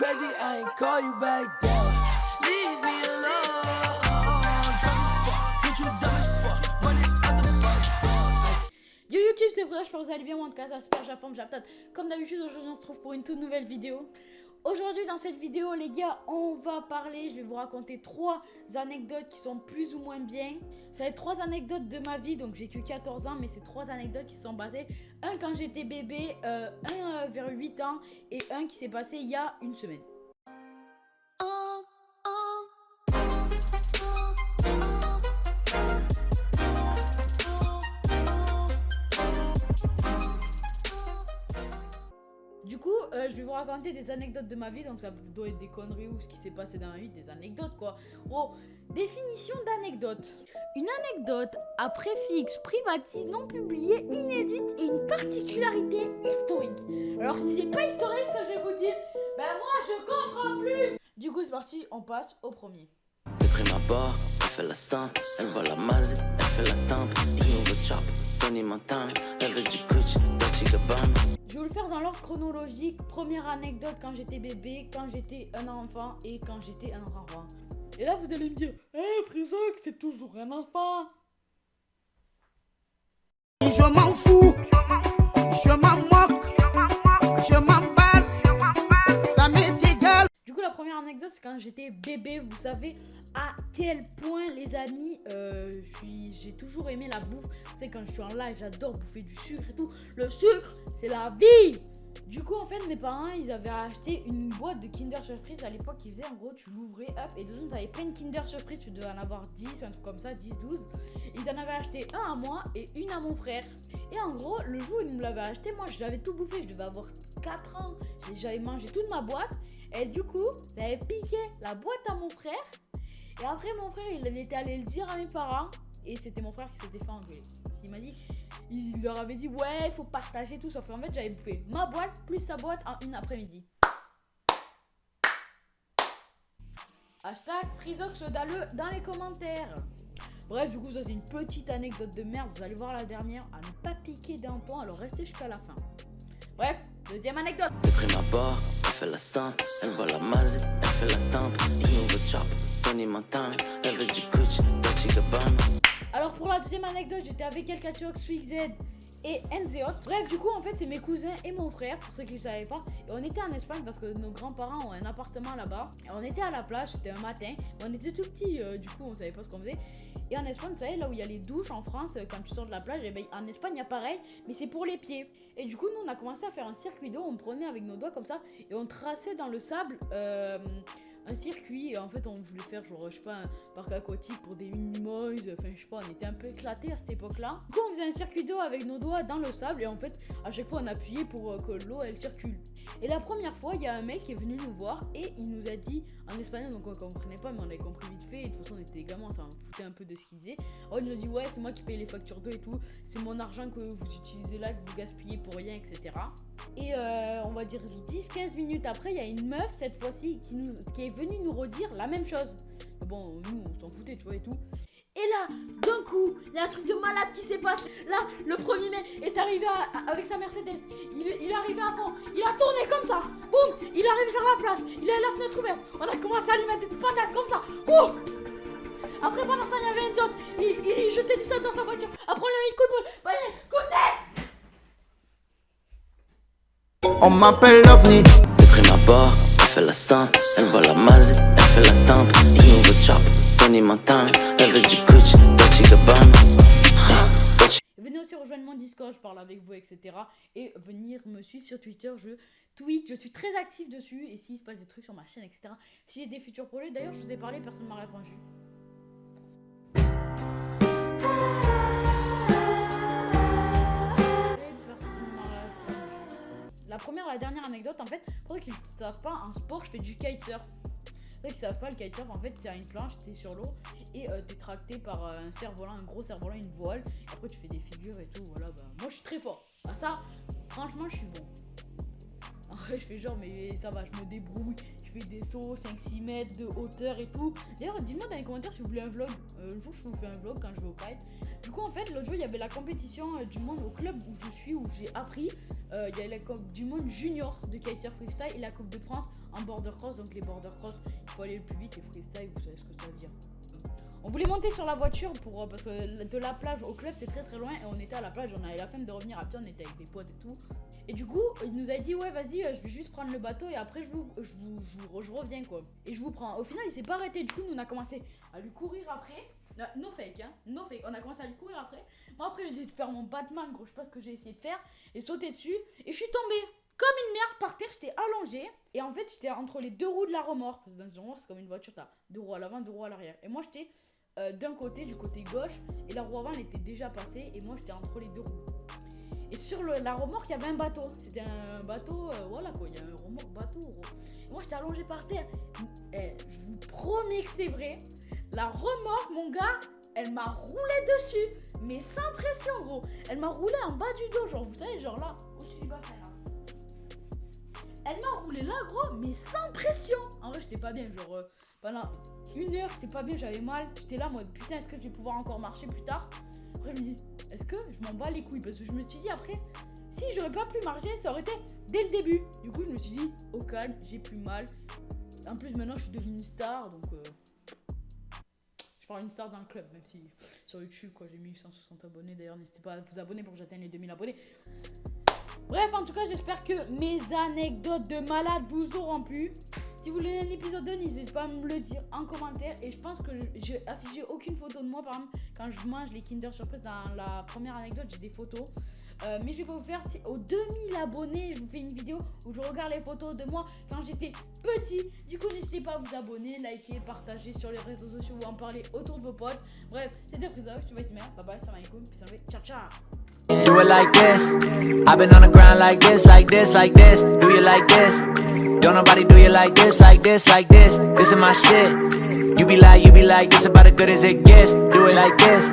crazy, I ain't call you back down. Leave me alone. Drunk as fuck, bitch, you dumb as fuck. Running out the bus down. Yo YouTube, c'est vrai, j'espère que vous allez bien, moi en tout cas ça se passe, la forme, j'attends. Comme d'habitude, aujourd'hui on se trouve pour une toute nouvelle vidéo. Aujourd'hui dans cette vidéo les gars, on va parler, je vais vous raconter 3 anecdotes qui sont plus ou moins bien. Ça va être 3 anecdotes de ma vie, donc j'ai que 14 ans, mais c'est 3 anecdotes qui sont basées. Un quand j'étais bébé, un vers 8 ans et un qui s'est passé il y a une semaine. Du coup, je vais vous raconter des anecdotes de ma vie, donc ça doit être des conneries ou ce qui s'est passé dans ma vie, des anecdotes quoi. Oh, définition d'anecdote. Une anecdote à préfixe privatif non publié, inédite et une particularité historique. Alors si c'est pas historique, ça je vais vous dire, ben moi je comprends plus. Du coup c'est parti, on passe au premier. J'ai pris ma barre, elle fait la simple, elle voit la mazie, elle fait la tempe, une nouvelle chop, Tony Montana, elle veut du Gucci, Dolce Gabbana. Je vais vous le faire dans l'ordre chronologique. Première anecdote quand j'étais bébé, quand j'étais un enfant et quand j'étais un enfant. Et là vous allez me dire, Frisoc, c'est toujours un enfant. Je m'en fous, je m'en moque, je m'emballe, ça m'est égal. Du coup la première anecdote c'est quand j'étais bébé. Vous savez à quel point les amis j'ai toujours aimé la bouffe. Tu sais quand je suis en live j'adore bouffer du sucre et tout. Le sucre c'est la vie. Du coup en fait mes parents ils avaient acheté une boîte de Kinder Surprise à l'époque. Ils faisaient en gros tu l'ouvrais hop et dedans t'avais plein de Kinder Surprise. Tu devais en avoir 10 un truc comme ça, 10, 12. Ils en avaient acheté un à moi et une à mon frère. Et en gros le jour où ils me l'avaient acheté, moi j'avais tout bouffé. Je devais avoir 4 ans. J'avais mangé toute ma boîte. Et du coup j'avais piqué la boîte à mon frère. Et après mon frère il était allé le dire à mes parents. Et c'était mon frère qui s'était fait engueuler. Il m'a dit, il leur avait dit ouais il faut partager tout. Sauf qu'en fait j'avais bouffé ma boîte plus sa boîte en une après-midi. Hashtag Frisox dans les commentaires. Bref du coup ça c'est une petite anecdote de merde. Vous allez voir la dernière à ne pas piquer d'un ton. Alors restez jusqu'à la fin. Bref, deuxième anecdote. J'ai pris ma barre, elle fait la simple, elle voit la mazie, elle fait la tempe, une nouvelle chop, Tony Montana, elle veut du Gucci, Dolce Gabbana. Alors pour la deuxième anecdote, j'étais avec Elkachok, Swigz et Enzeot. Bref, du coup en fait c'est mes cousins et mon frère, pour ceux qui ne savaient pas. Et on était en Espagne parce que nos grands-parents ont un appartement là-bas. Et on était à la plage, c'était un matin. Mais on était tout petits, du coup on savait pas ce qu'on faisait. Et en Espagne, vous savez, là où il y a les douches en France, quand tu sors de la plage, et ben, en Espagne il y a pareil, mais c'est pour les pieds. Et du coup nous on a commencé à faire un circuit d'eau, on prenait avec nos doigts comme ça et on traçait dans le sable un circuit. Et en fait on voulait faire genre je sais pas un parc aquatique pour des minimoys, enfin je sais pas, on était un peu éclatés à cette époque là. Du coup on faisait un circuit d'eau avec nos doigts dans le sable et en fait à chaque fois on appuyait pour que l'eau elle circule. Et la première fois il y a un mec qui est venu nous voir et il nous a dit en espagnol, donc on comprenait pas mais on avait compris vite fait. Et de toute façon on était gamins, ça en foutait un peu de ce qu'il disait. Alors il nous a dit ouais c'est moi qui paye les factures d'eau et tout, c'est mon argent que vous utilisez là, que vous gaspillez pour rien, etc. Et on va dire 10-15 minutes après il y a une meuf cette fois-ci qui est venue nous redire la même chose. Mais bon nous on s'en foutait tu vois et tout. Et là, d'un coup, il y a un truc de malade qui s'est passé. Là, le premier mec est arrivé avec sa Mercedes. Il est arrivé à fond. Il a tourné comme ça. Boum, il arrive sur la plage. Il a la fenêtre ouverte. On a commencé à lui mettre des patates comme ça. Oh. Après, pendant ce temps, il y avait une zone. Il jetait du sable dans sa voiture. Après, on lui a mis coup de boule. Voyez, coup de tête. On m'appelle l'OVNI. J'ai pris ma barre, elle fait la simple, elle voit la mazie, elle fait la tempe, une nouvelle chop, Tony Montana, elle veut du Gucci, Dolce Gabbana. Venez aussi rejoindre mon Discord, je parle avec vous, etc. Et venir me suivre sur Twitter, je tweet, je suis très active dessus. Et s'il se passe des trucs sur ma chaîne, etc. Si j'ai des futurs projets, d'ailleurs, je vous ai parlé, personne ne m'a répondu. La dernière anecdote, en fait, pour ceux qui ne savent pas, en sport, je fais du kitesurf. Pour ceux qui ne savent pas, le kitesurf, en fait, c'est à une planche, t'es sur l'eau et t'es tracté par un cerf-volant, un gros cerf-volant, une voile. Et après, tu fais des figures et tout. Voilà, bah, moi, je suis très fort. À ça, franchement, je suis bon. En vrai, je fais genre, mais ça va, je me débrouille. Je fais des sauts 5-6 mètres de hauteur et tout. D'ailleurs, dites-moi dans les commentaires si vous voulez un vlog. Un jour, je vous fais un vlog quand je vais au kite. Du coup, en fait, l'autre jour, il y avait la compétition du monde au club où je suis, où j'ai appris. Il y a la Coupe du monde junior de kiter freestyle et la Coupe de France en border cross. Donc, les border cross, il faut aller le plus vite. Et freestyle, vous savez ce que ça veut dire. On voulait monter sur la voiture parce que de la plage au club c'est très loin et on était à la plage, on avait la flemme de revenir à pied, on était avec des potes et tout. Et du coup, il nous a dit ouais vas-y, je vais juste prendre le bateau et après je reviens quoi. Et je vous prends. Au final il s'est pas arrêté, du coup nous on a commencé à lui courir après. No fake hein, no fake. On a commencé à lui courir après. Moi après j'ai essayé de faire mon Batman gros, je sais pas ce que j'ai essayé de faire. Et sauter dessus et je suis tombée comme une merde par terre, j'étais allongée. Et en fait j'étais entre les deux roues de la remorque. Parce que dans une remorque c'est comme une voiture, t'as deux roues à l'avant, deux roues à l'arrière. Et moi j'étais d'un côté, du côté gauche, et la roue avant elle était déjà passée et moi j'étais entre les deux roues. Et sur la remorque il y avait un bateau, c'était un bateau, voilà quoi, il y a un remorque bateau gros. Et moi j'étais allongée par terre, et je vous promets que c'est vrai, la remorque mon gars, elle m'a roulé dessus, mais sans pression gros, elle m'a roulé en bas du dos, genre vous savez, genre là, au-dessus du bassin là. Elle m'a roulé là gros, mais sans pression. En vrai j'étais pas bien, genre pendant 1 heure j'étais pas bien, j'avais mal. J'étais là moi putain est-ce que je vais pouvoir encore marcher plus tard. Après je me dis est-ce que je m'en bats les couilles. Parce que je me suis dit après si j'aurais pas pu marcher ça aurait été dès le début. Du coup je me suis dit au calme, j'ai plus mal. En plus maintenant je suis devenue une star. Donc je parle une star dans le club. Même si sur YouTube quoi j'ai 1160 abonnés. D'ailleurs n'hésitez pas à vous abonner pour que j'atteigne les 2000 abonnés. Bref, en tout cas, j'espère que mes anecdotes de malade vous auront plu. Si vous voulez un épisode 2, n'hésitez pas à me le dire en commentaire. Et je pense que j'ai affiché aucune photo de moi. Par exemple, quand je mange les Kinder Surprise dans la première anecdote, j'ai des photos. Mais je vais pas vous faire, aux 2000 abonnés, je vous fais une vidéo où je regarde les photos de moi quand j'étais petit. Du coup, n'hésitez pas à vous abonner, liker, partager sur les réseaux sociaux ou en parler autour de vos potes. Bref, c'était Frisa, je te vois merde. Bye bye, salam alaikum, peace and love, ciao ciao. Do it like this. I've been on the ground like this, like this, like this. Do you like this? Don't nobody do you like this, like this, like this. This is my shit. You be like, this about as good as it gets. Do it like this.